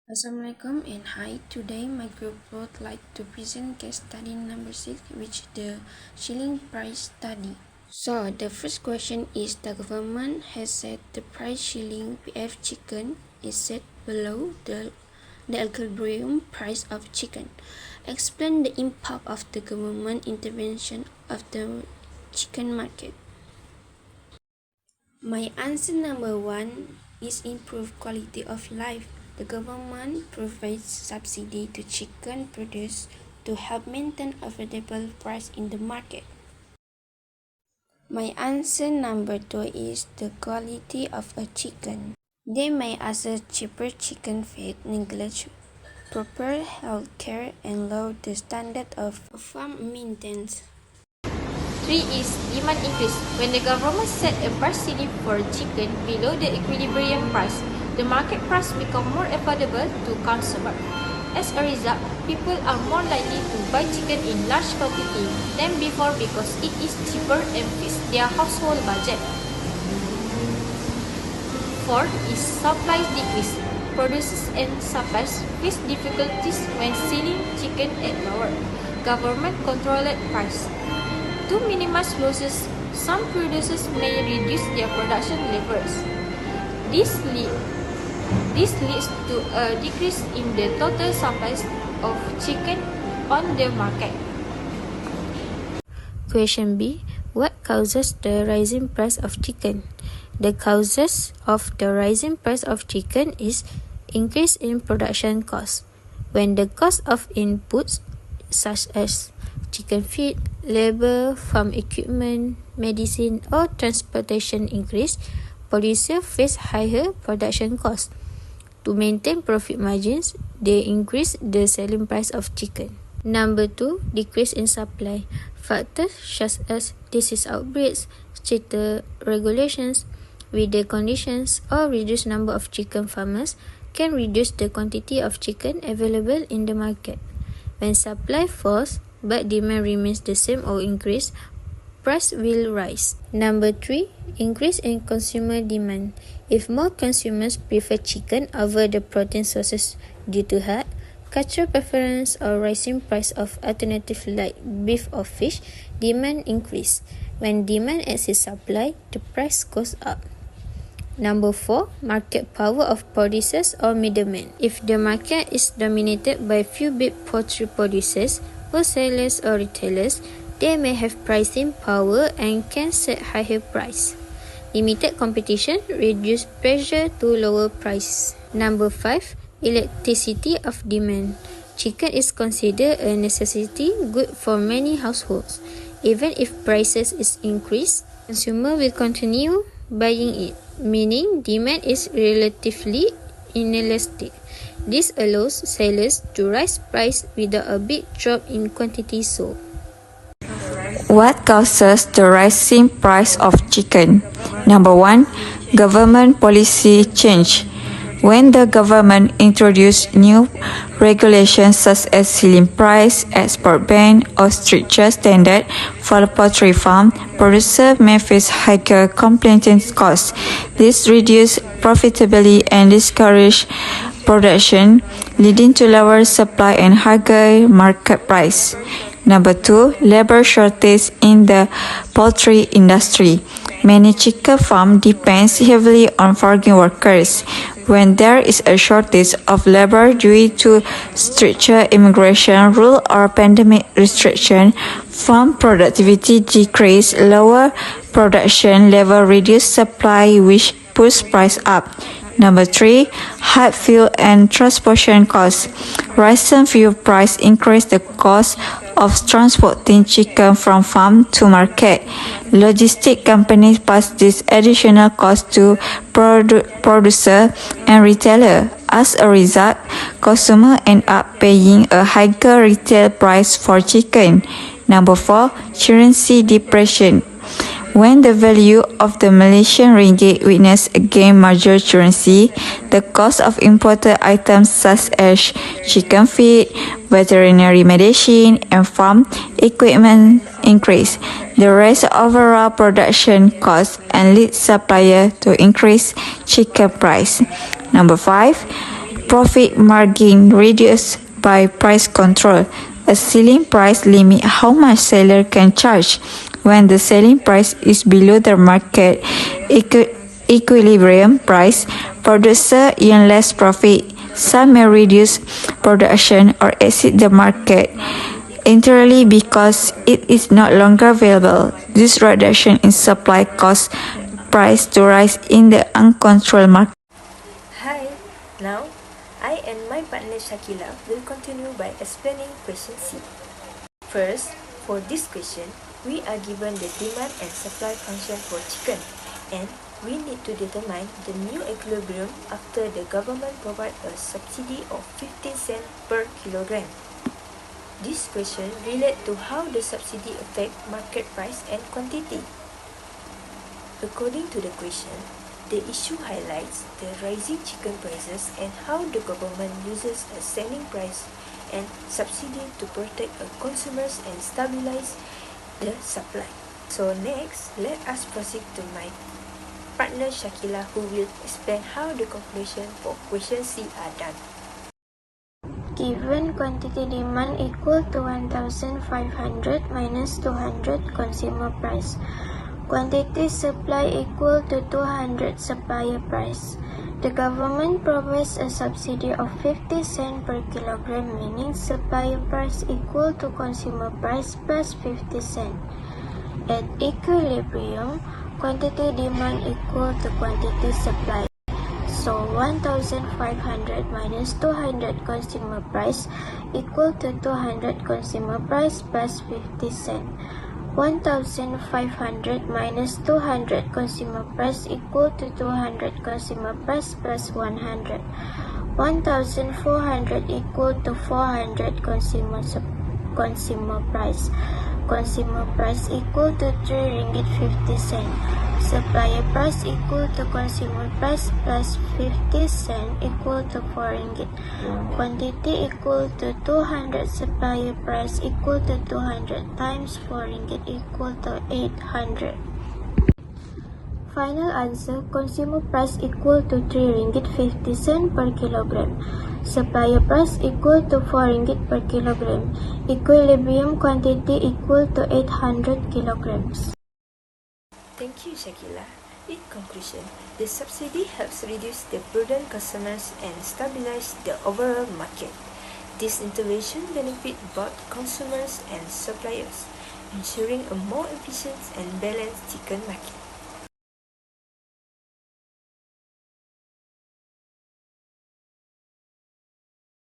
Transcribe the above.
Assalamualaikum and hi. Today my group would like to present case study number 6, which is the shilling price study. So the first question is, the government has said the price shilling PF chicken is set below the equilibrium price of chicken. Explain the impact of the government intervention of the chicken market. My answer number 1 is improved quality of life. The government provides subsidy to chicken produce to help maintain affordable price in the market. My answer number 2 is the quality of a chicken. They may access cheaper chicken feed, neglect proper health care, and lower the standard of farm maintenance. 3 is demand increase. When the government set a price ceiling for chicken below the equilibrium price, the market price becomes more affordable to consumers. As a result, people are more likely to buy chicken in large quantity than before because it is cheaper and fits their household budget. 4 is supply decrease. Producers and suppliers face difficulties when selling chicken at lower government-controlled price. To minimize losses, some producers may reduce their production levels. This leads to a decrease in the total supply of chicken on the market. Question B. What causes the rising price of chicken? The causes of the rising price of chicken is increase in production costs. When the cost of inputs such as chicken feed, labor, farm equipment, medicine, or transportation increase, producers face higher production costs. To maintain profit margins, they increase the selling price of chicken. Number 2, decrease in supply. Factors such as disease outbreaks, stricter regulations, weather conditions, or reduced number of chicken farmers can reduce the quantity of chicken available in the market. When supply falls, but demand remains the same or increase, price will rise. Number 3, increase in consumer demand. If more consumers prefer chicken over the protein sources due to health, cultural preference, or rising price of alternatives like beef or fish, demand increase. When demand exceeds supply, the price goes up. Number 4, market power of producers or middlemen. If the market is dominated by few big poultry producers, wholesalers, or retailers, they may have pricing power and can set higher price. Limited competition reduce pressure to lower price. Number 5, elasticity of demand. Chicken is considered a necessity good for many households. Even if prices is increased, consumer will continue buying it, meaning demand is relatively inelastic. This allows sellers to raise price without a big drop in quantity sold. What causes the rising price of chicken? Number 1, government policy change. When the government introduced new regulations such as ceiling price, export ban, or stricter standard for the poultry farm, producers may face higher completion costs. This reduces profitability and discourages production, leading to lower supply and higher market price. Number 2, labor shortage in the poultry industry. Many chicken farms depend heavily on foreign workers. When there is a shortage of labor due to stricter immigration rule or pandemic restriction, farm productivity decrease, lower production level reduce supply, which push price up. Number 3, high fuel and transportation costs. Rising fuel price increase the cost of transporting chicken from farm to market. Logistic companies pass this additional cost to producer and retailer. As a result, consumers end up paying a higher retail price for chicken. Number 4, currency depression. When the value of the Malaysian ringgit witnessed a gain major currency, the cost of imported items such as chicken feed, veterinary medicine, and farm equipment increased. The raise overall production costs and lead supplier to increase chicken price. Number 5, profit margin reduced by price control. A ceiling price limit how much seller can charge. When the selling price is below the market equilibrium price, producer earn less profit. Some may reduce production or exit the market entirely because it is no longer available. This reduction in supply causes price to rise in the uncontrolled market. Hi, now I and my partner Shakila will continue by explaining question C. First, for this question, we are given the demand and supply function for chicken, and we need to determine the new equilibrium after the government provide a subsidy of 15 cents per kilogram. This question relates to how the subsidy affect market price and quantity. According to the question, the issue highlights the rising chicken prices and how the government uses a selling price and subsidy to protect consumers and stabilize the supply. So next, let us proceed to my partner Shakila, who will explain how the calculation for question C are done. Given quantity demand equal to 1,500 minus 200 consumer price. Quantity supply equal to 200 supplier price. The government provides a subsidy of 50 cents per kilogram, meaning supplier price equal to consumer price plus 50 cents. At equilibrium, quantity demand equal to quantity supply. So 1,500 minus 200 consumer price equal to 200 consumer price plus 50 cents. 1,500 minus 200 consumer price equal to 200 consumer price plus 100. 1,400 equal to 400 consumer price. Consumer price equal to 3 ringgit 50 cent. Supplier price equal to consumer price plus 50 cent equal to 4 ringgit. Quantity equal to 200 supplier price equal to 200 times 4 ringgit equal to 800. Final answer, consumer price equal to 3 ringgit 50 cent per kilogram. Supplier price equal to 4 ringgit per kilogram. Equilibrium quantity equal to 800 kilograms. Thank you, Shakila. In conclusion, the subsidy helps reduce the burden customers and stabilize the overall market. This intervention benefits both consumers and suppliers, ensuring a more efficient and balanced chicken market.